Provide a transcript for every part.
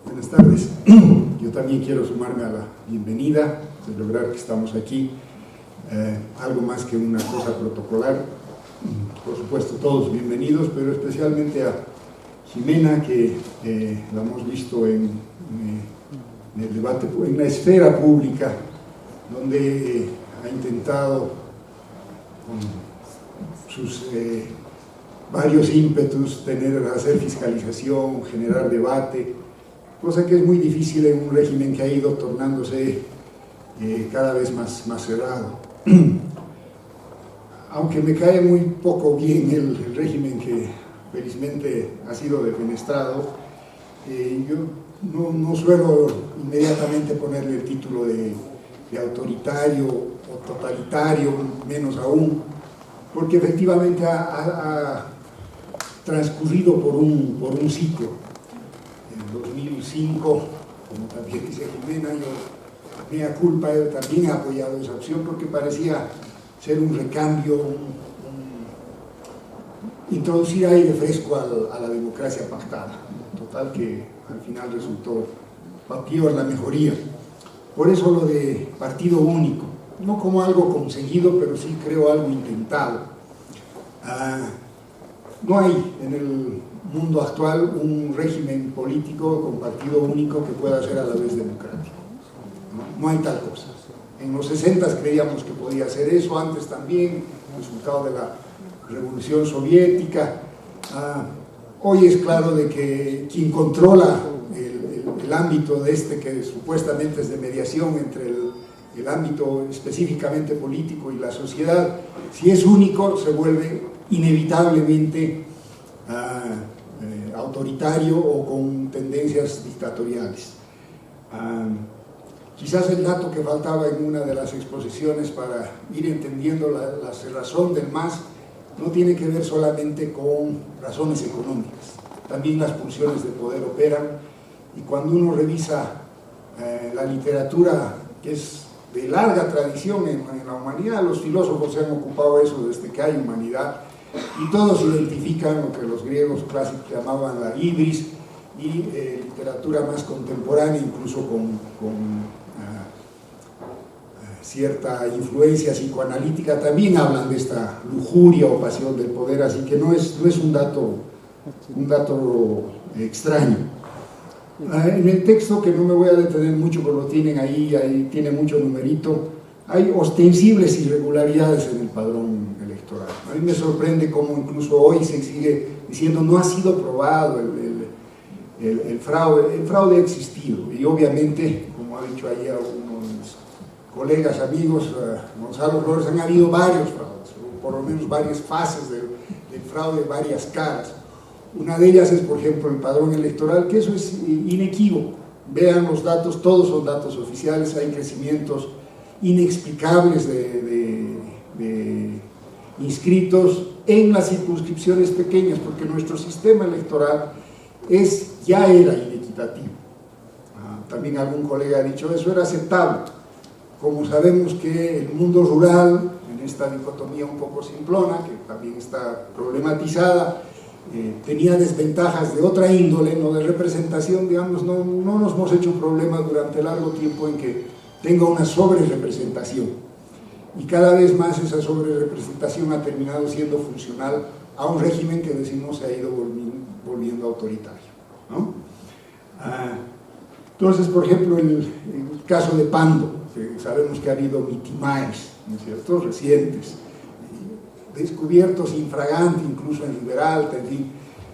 Buenas tardes. Yo también quiero sumarme a la bienvenida, celebrar que estamos aquí, algo más que una cosa protocolar. Por supuesto, todos bienvenidos, pero especialmente a Jimena, que la hemos visto en el debate, en la esfera pública, donde ha intentado, con sus varios ímpetus, hacer fiscalización, generar debate, cosa que es muy difícil en un régimen que ha ido tornándose cada vez más cerrado. Aunque me cae muy poco bien el régimen que felizmente ha sido defenestrado, yo no suelo inmediatamente ponerle el título de autoritario o totalitario, menos aún, porque efectivamente ha transcurrido por un ciclo. En 2005, como también dice Jimena, yo, mea culpa, también he apoyado esa opción porque parecía ser un recambio, introducir aire fresco a la democracia pactada. Total que al final resultó peor la mejoría. Por eso lo de partido único, no como algo conseguido, pero sí creo algo intentado. No hay en el mundo actual un régimen político con partido único que pueda ser a la vez democrático. No hay tal cosa. En los 60 creíamos que podía ser eso, antes también, resultado de la Revolución Soviética. Hoy es claro de que quien controla el ámbito de que supuestamente es de mediación entre el ámbito específicamente político y la sociedad, si es único, se vuelve inevitablemente autoritario o con tendencias dictatoriales. Quizás el dato que faltaba en una de las exposiciones para ir entendiendo la cerrazón del MAS no tiene que ver solamente con razones económicas, también las pulsiones de poder operan, y cuando uno revisa la literatura, que es de larga tradición en la humanidad, los filósofos se han ocupado de eso desde que hay humanidad, y todos identifican lo que los griegos clásicos llamaban la ibris, y literatura más contemporánea, incluso con cierta influencia psicoanalítica, también hablan de esta lujuria o pasión del poder, así que no es un dato extraño. En el texto, que no me voy a detener mucho, pero lo tienen ahí tiene mucho numerito, hay ostensibles irregularidades en el padrón electoral. A mí me sorprende cómo incluso hoy se sigue diciendo no ha sido probado el fraude. El fraude ha existido, y obviamente, como ha dicho ahí uno de mis colegas, amigos, Gonzalo Flores, han habido varios fraudes, por lo menos varias fases del fraude, varias caras. Una de ellas es, por ejemplo, el padrón electoral, que eso es inequívoco. Vean los datos, todos son datos oficiales, hay crecimientos inexplicables de inscritos en las circunscripciones pequeñas, porque nuestro sistema electoral ya era inequitativo. También algún colega ha dicho eso, era aceptable. Como sabemos que el mundo rural, en esta dicotomía un poco simplona, que también está problematizada, tenía desventajas de otra índole, no de representación, digamos, no nos hemos hecho problemas durante largo tiempo en que tenga una sobrerepresentación, y cada vez más esa sobrerepresentación ha terminado siendo funcional a un régimen que decimos se ha ido volviendo autoritario, ¿no? Entonces, por ejemplo, el caso de Pando, que sabemos que ha habido mitimaes, ¿no es cierto?, recientes, descubiertos infraganti, incluso en Riberalta, en fin.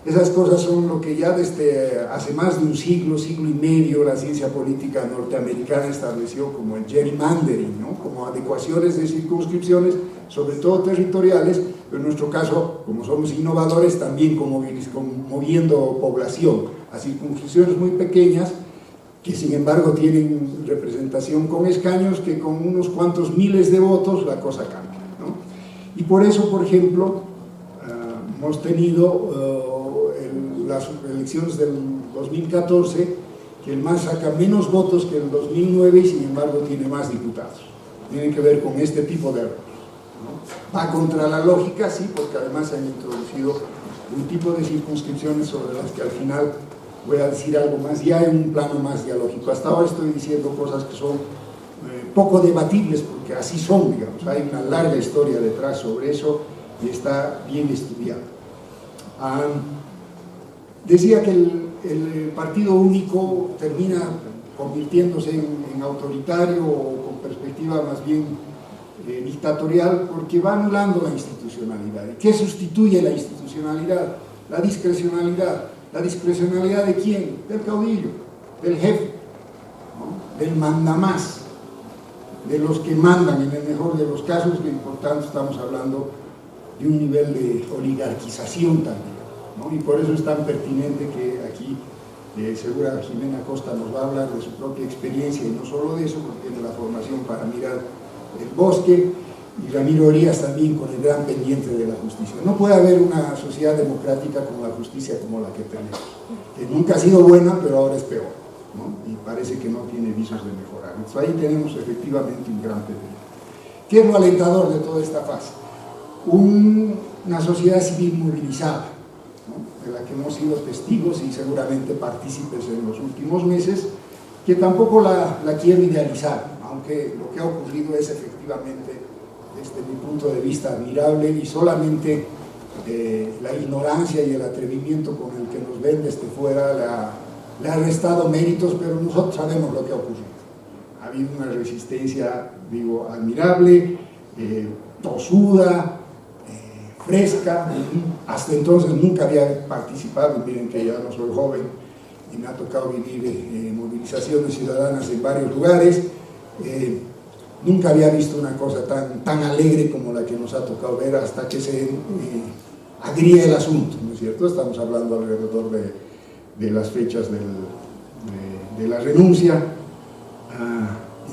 Esas cosas son lo que ya desde hace más de un siglo y medio, la ciencia política norteamericana estableció como el gerrymandering, ¿no?, como adecuaciones de circunscripciones, sobre todo territoriales, pero en nuestro caso, como somos innovadores, también como moviendo población a circunscripciones muy pequeñas, que sin embargo tienen representación con escaños, que con unos cuantos miles de votos la cosa cambia, ¿no? Y por eso, por ejemplo, hemos tenido las elecciones del 2014, que el MAS saca menos votos que el 2009 y sin embargo tiene más diputados. Tiene que ver con este tipo de errores, ¿no? Va contra la lógica, sí, porque además se han introducido un tipo de circunscripciones sobre las que al final voy a decir algo más ya en un plano más dialógico. Hasta ahora estoy diciendo cosas que son poco debatibles, porque así son, digamos, hay una larga historia detrás sobre eso y está bien estudiado. Decía que el partido único termina convirtiéndose en autoritario o con perspectiva más bien dictatorial, porque va anulando la institucionalidad. ¿Y qué sustituye la institucionalidad? La discrecionalidad. ¿La discrecionalidad de quién? Del caudillo, del jefe, ¿no? Del mandamás, de los que mandan en el mejor de los casos, que por tanto estamos hablando de un nivel de oligarquización también, ¿no? Y por eso es tan pertinente que aquí segura Jimena Costa nos va a hablar de su propia experiencia, y no solo de eso, porque tiene la formación para mirar el bosque, y Ramiro Orías también con el gran pendiente de la justicia. No puede haber una sociedad democrática con la justicia como la que tenemos, que nunca ha sido buena, pero ahora es peor, ¿no? Y parece que no tiene visos de mejorar. Entonces ahí tenemos efectivamente un gran pendiente. ¿Qué es lo alentador de toda esta fase? Una sociedad civil movilizada, ¿no? De la que hemos sido testigos y seguramente partícipes en los últimos meses, que tampoco la quiero idealizar, aunque lo que ha ocurrido es efectivamente, desde mi punto de vista, admirable, y solamente la ignorancia y el atrevimiento con el que nos ven desde fuera le ha restado méritos, pero nosotros sabemos lo que ha ocurrido. Ha habido una resistencia, digo, admirable, tosuda, fresca. Hasta entonces nunca había participado, y miren que ya no soy joven y me ha tocado vivir movilizaciones ciudadanas en varios lugares. Nunca había visto una cosa tan alegre como la que nos ha tocado ver, hasta que se agríe el asunto, ¿no es cierto? Estamos hablando alrededor de las fechas de la renuncia,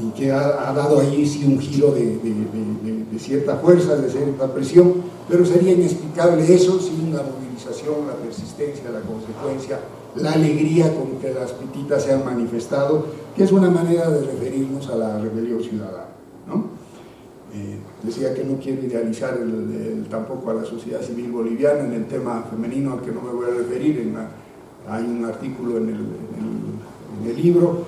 y que ha dado allí sí un giro de cierta fuerza, de cierta presión, pero sería inexplicable eso sin la movilización, la persistencia, la consecuencia, la alegría con que las pititas se han manifestado, que es una manera de referirnos a la rebelión ciudadana, ¿no? Decía que no quiero idealizar tampoco a la sociedad civil boliviana. En el tema femenino, al que no me voy a referir, hay un artículo en el libro,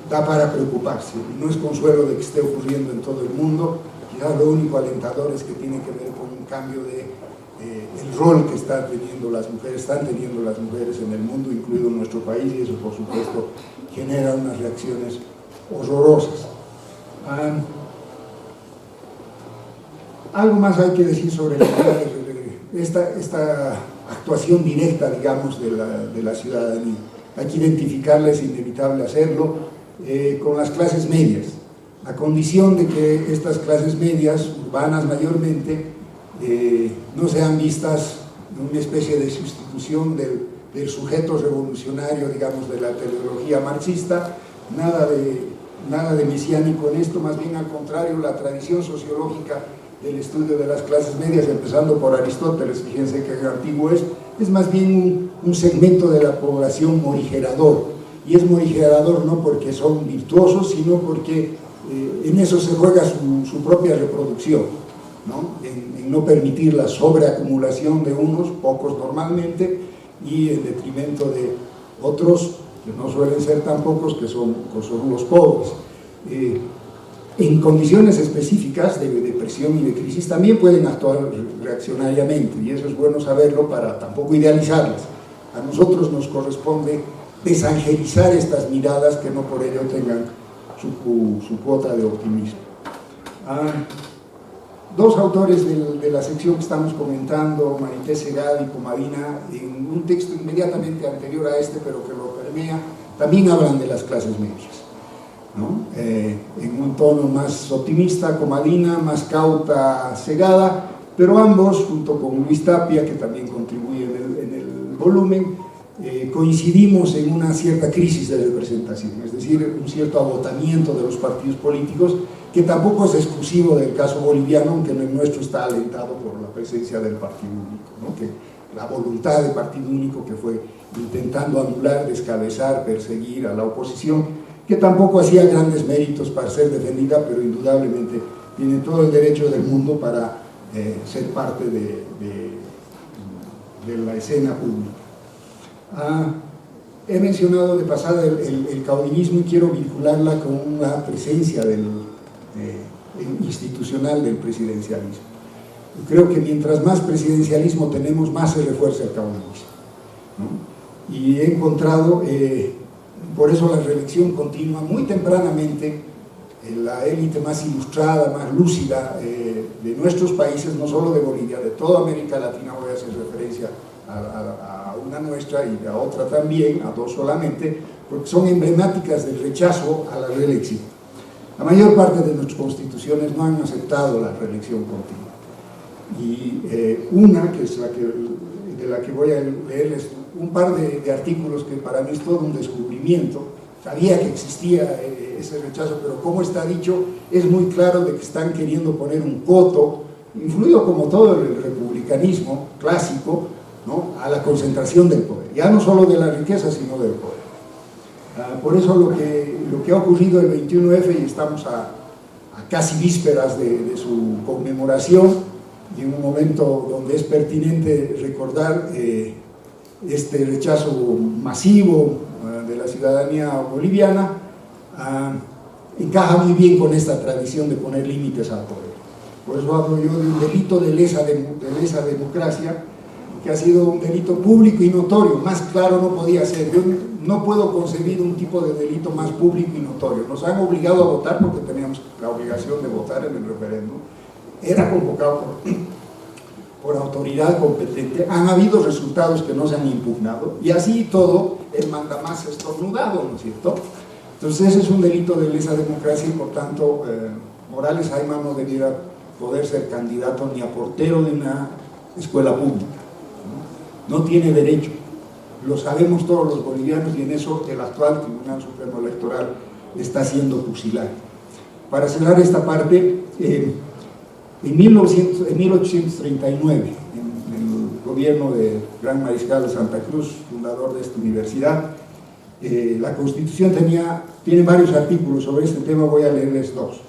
da para preocuparse. No es consuelo de que esté ocurriendo en todo el mundo, quizás lo único alentador es que tiene que ver con un cambio el rol que están teniendo las mujeres en el mundo, incluido en nuestro país, y eso por supuesto genera unas reacciones horrorosas. Algo más hay que decir sobre esta actuación directa, digamos, de la ciudadanía. Hay que identificarla, es inevitable hacerlo, con las clases medias, a condición de que estas clases medias, urbanas mayormente, no sean vistas en una especie de sustitución del sujeto revolucionario, digamos, de la teleología marxista. Nada de mesiánico en esto, más bien al contrario, la tradición sociológica del estudio de las clases medias, empezando por Aristóteles, fíjense que antiguo es más bien un segmento de la población morigerador, y es morigerador no porque son virtuosos, sino porque en eso se juega su propia reproducción, ¿no? En no permitir la sobreacumulación de unos, pocos normalmente, y en detrimento de otros, que no suelen ser tan pocos, que son los pobres. En condiciones específicas de depresión y de crisis también pueden actuar reaccionariamente, y eso es bueno saberlo para tampoco idealizarlas. A nosotros nos corresponde desangelizar estas miradas, que no por ello tengan su cuota de optimismo. Dos autores de la sección que estamos comentando, Marité Segada y Comadina, en un texto inmediatamente anterior a este, pero que lo permea, también hablan de las clases medias, ¿no? En un tono más optimista Comadina, más cauta Segada, pero ambos, junto con Luis Tapia, que también contribuye en el volumen, coincidimos en una cierta crisis de representación, es decir, un cierto agotamiento de los partidos políticos, que tampoco es exclusivo del caso boliviano, aunque en el nuestro está alentado por la presencia del partido único, ¿no? Que la voluntad del partido único, que fue intentando anular, descabezar, perseguir a la oposición, que tampoco hacía grandes méritos para ser defendida, pero indudablemente tiene todo el derecho del mundo para ser parte de la escena pública. He mencionado de pasada el caudillismo y quiero vincularla con la presencia institucional del presidencialismo. Creo que mientras más presidencialismo tenemos, más se refuerza el caudillismo, ¿no? Y he encontrado, por eso la reelección continua, muy tempranamente, la élite más ilustrada, más lúcida de nuestros países, no solo de Bolivia, de toda América Latina, voy a hacer referencia a una nuestra y a otra también, a dos solamente, porque son emblemáticas del rechazo a la reelección. La mayor parte de nuestras constituciones no han aceptado la reelección continua. Y una, que es de la que voy a leerles un par de artículos que para mí es todo un descubrimiento. Sabía que existía ese rechazo, pero como está dicho, es muy claro de que están queriendo poner un coto, influido como todo el republicanismo clásico, ¿no?, a la concentración del poder, ya no solo de la riqueza, sino del poder. Por eso lo que ha ocurrido el 21F, y estamos a casi vísperas de su conmemoración, y en un momento donde es pertinente recordar este rechazo masivo de la ciudadanía boliviana, encaja muy bien con esta tradición de poner límites al poder. Por eso hablo yo de un delito de lesa democracia, que ha sido un delito público y notorio. Más claro no podía ser. Yo no puedo concebir un tipo de delito más público y notorio. Nos han obligado a votar porque teníamos la obligación de votar en el referéndum. Era convocado por autoridad competente. Han habido resultados que no se han impugnado, y así todo el mandamás estornudado, ¿no es cierto? Entonces ese es un delito de lesa democracia, y por tanto Morales Ayma no debiera poder ser candidato ni a portero de una escuela pública, ¿no? No tiene derecho, lo sabemos todos los bolivianos, y en eso el actual Tribunal Supremo Electoral está siendo pusilánime. Para cerrar esta parte, en 1839, en el gobierno del Gran Mariscal de Santa Cruz, fundador de esta universidad, la Constitución tiene varios artículos sobre este tema. Voy a leerles dos.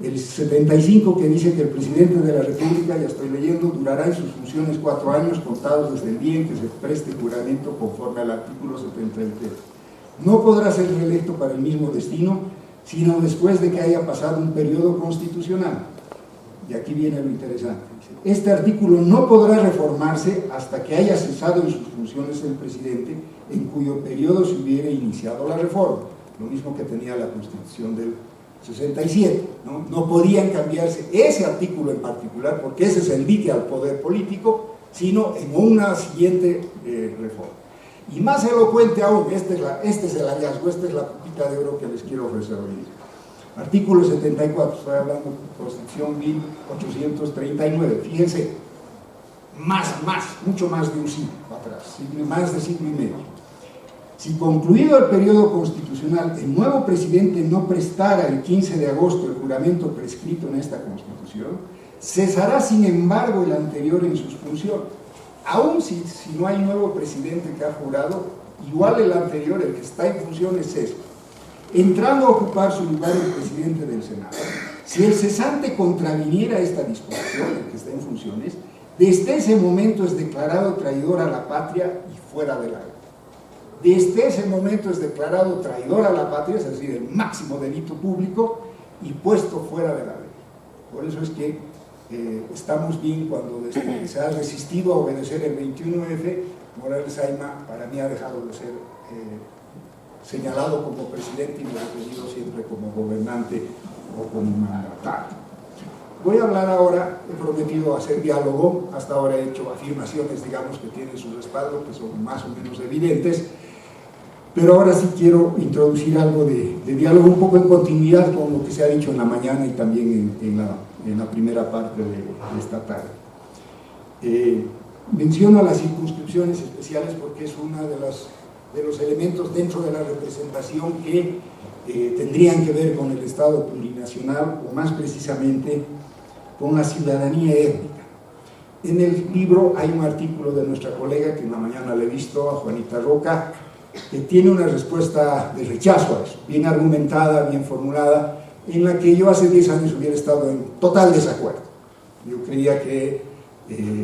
El 75, que dice que el presidente de la República, ya estoy leyendo, durará en sus funciones 4 años contados desde el día en que se preste juramento conforme al artículo 73. No podrá ser reelecto para el mismo destino, sino después de que haya pasado un periodo constitucional. Y aquí viene lo interesante. Este artículo no podrá reformarse hasta que haya cesado en sus funciones el presidente, en cuyo periodo se hubiera iniciado la reforma. Lo mismo que tenía la Constitución del 67, ¿no? No podían cambiarse ese artículo en particular, porque ese es el dique al poder político, sino en una siguiente reforma. Y más elocuente aún, este es el hallazgo, esta es la pepita de oro que les quiero ofrecer hoy. Artículo 74, estoy hablando de Constitución 1839, fíjense, mucho más de un siglo atrás, más de siglo y medio. Si concluido el periodo constitucional, el nuevo presidente no prestara el 15 de agosto el juramento prescrito en esta Constitución, cesará sin embargo el anterior en sus funciones. Aún si no hay nuevo presidente que ha jurado, igual el anterior, el que está en funciones, cesa. Entrando a ocupar su lugar el presidente del Senado, si el cesante contraviniera esta disposición, el que está en funciones, desde ese momento es declarado traidor a la patria y fuera de la ley. Desde ese momento es declarado traidor a la patria, es decir, el máximo delito público, y puesto fuera de la ley. Por eso es que estamos bien cuando desde que se ha resistido a obedecer el 21F, Morales Ayma para mí ha dejado de ser señalado como presidente y me ha referido siempre como gobernante o como mandatario. Voy a hablar ahora, he prometido hacer diálogo, hasta ahora he hecho afirmaciones, digamos, que tienen su respaldo, que son más o menos evidentes, pero ahora sí quiero introducir algo de diálogo, un poco en continuidad con lo que se ha dicho en la mañana y también en la primera parte de esta tarde. Menciono las circunscripciones especiales porque es uno de los elementos dentro de la representación que tendrían que ver con el Estado plurinacional, o más precisamente con la ciudadanía étnica. En el libro hay un artículo de nuestra colega, que en la mañana le he visto, a Juanita Roca, que tiene una respuesta de rechazo a eso, bien argumentada, bien formulada, en la que yo hace 10 años hubiera estado en total desacuerdo. Yo creía que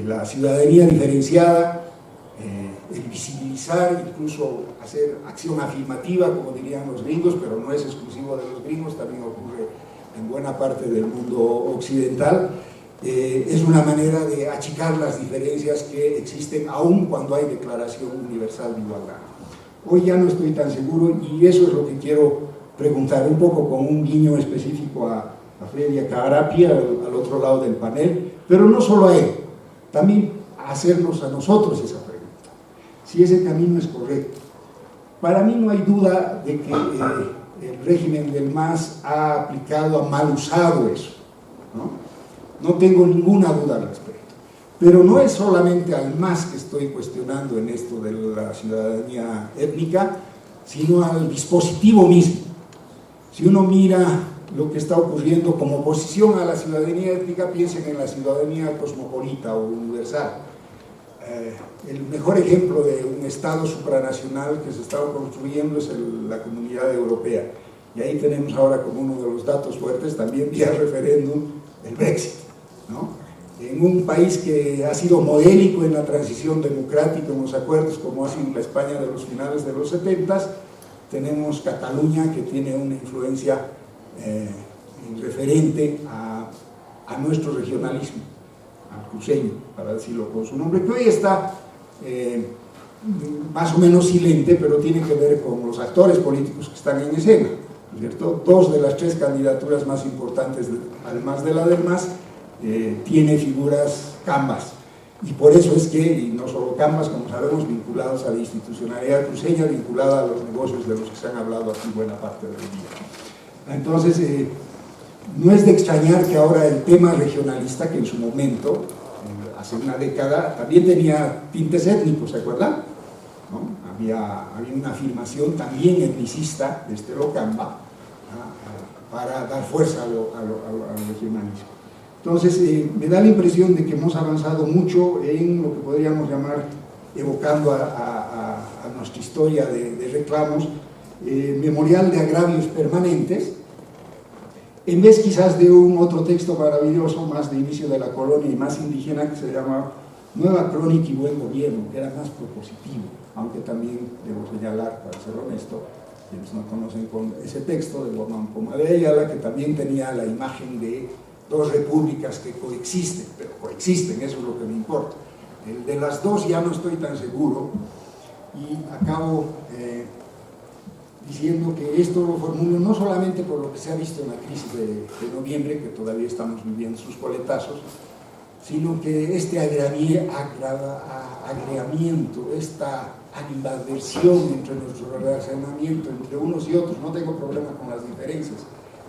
la ciudadanía diferenciada el visibilizar, incluso hacer acción afirmativa, como dirían los gringos, pero no es exclusivo de los gringos, también ocurre en buena parte del mundo occidental. Es una manera de achicar las diferencias que existen aún cuando hay declaración universal de igualdad. Hoy ya no estoy tan seguro y eso es lo que quiero preguntar, un poco con un guiño específico a Freddy Caarapi, al otro lado del panel, pero no solo a él, también a hacernos a nosotros esa pregunta, si ese camino es correcto. Para mí no hay duda de que el régimen del MAS ha aplicado, ha mal usado eso, no tengo ninguna duda al respecto. Pero no es solamente al MAS que estoy cuestionando en esto de la ciudadanía étnica, sino al dispositivo mismo. Si uno mira lo que está ocurriendo como oposición a la ciudadanía étnica, piensen en la ciudadanía cosmopolita o universal. El mejor ejemplo de un Estado supranacional que se estaba construyendo es la Comunidad Europea. Y ahí tenemos ahora como uno de los datos fuertes, también vía referéndum, el Brexit, ¿no? En un país que ha sido modélico en la transición democrática, en los acuerdos, como ha sido la España de los finales de los 70s, tenemos Cataluña, que tiene una influencia referente a nuestro regionalismo, al cruceño, para decirlo con su nombre, que hoy está más o menos silente, pero tiene que ver con los actores políticos que están en escena, ¿cierto? Dos de las tres candidaturas más importantes, además de la del MAS, tiene figuras cambas, y por eso es que, y no solo cambas, como sabemos, vinculados a la institucionalidad cruceña, vinculada a los negocios de los que se han hablado aquí buena parte del día. Entonces, no es de extrañar que ahora el tema regionalista, que en su momento, hace una década, también tenía tintes étnicos, ¿se acuerdan? ¿No? Había una afirmación también etnicista de Estelo Camba para dar fuerza al regionalismo. Entonces, me da la impresión de que hemos avanzado mucho en lo que podríamos llamar, evocando a nuestra historia de reclamos, memorial de agravios permanentes, en vez quizás de un otro texto maravilloso, más de inicio de la colonia y más indígena, que se llama Nueva Crónica y Buen Gobierno, que era más propositivo, aunque también debo señalar, para ser honesto, quienes no conocen con ese texto de Guamán Poma de Ayala, que también tenía la imagen de dos repúblicas que coexisten, pero coexisten, eso es lo que me importa. El de las dos ya no estoy tan seguro, y acabo diciendo que esto lo formulo no solamente por lo que se ha visto en la crisis de noviembre, que todavía estamos viviendo sus coletazos, sino que este agregamiento, esta animadversión entre nuestro relacionamiento entre unos y otros, no tengo problema con las diferencias,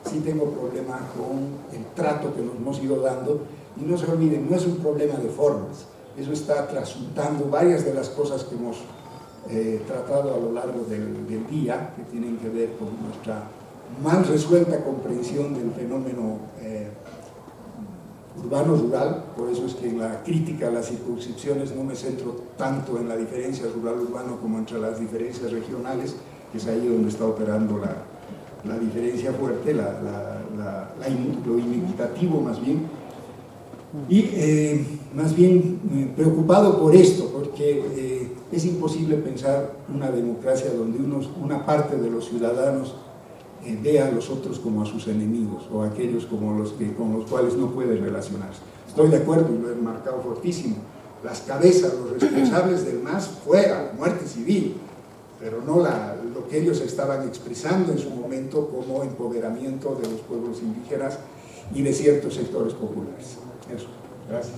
sí tengo problema con el trato que nos hemos ido dando, y no se olviden, no es un problema de formas, eso está trasuntando varias de las cosas que hemos tratado a lo largo del día, que tienen que ver con nuestra mal resuelta comprensión del fenómeno urbano-rural. Por eso es que en la crítica a las circunscripciones no me centro tanto en la diferencia rural-urbano como entre las diferencias regionales, que es ahí donde está operando la diferencia fuerte, lo inequitativo más bien, y más bien preocupado por esto, porque es imposible pensar una democracia donde una parte de los ciudadanos vea a los otros como a sus enemigos, o a aquellos con los cuales no puede relacionarse. Estoy de acuerdo, y lo he marcado fortísimo, las cabezas, los responsables del MAS fuera, muerte civil, pero no lo que ellos estaban expresando en su momento como empoderamiento de los pueblos indígenas y de ciertos sectores populares. Eso, gracias.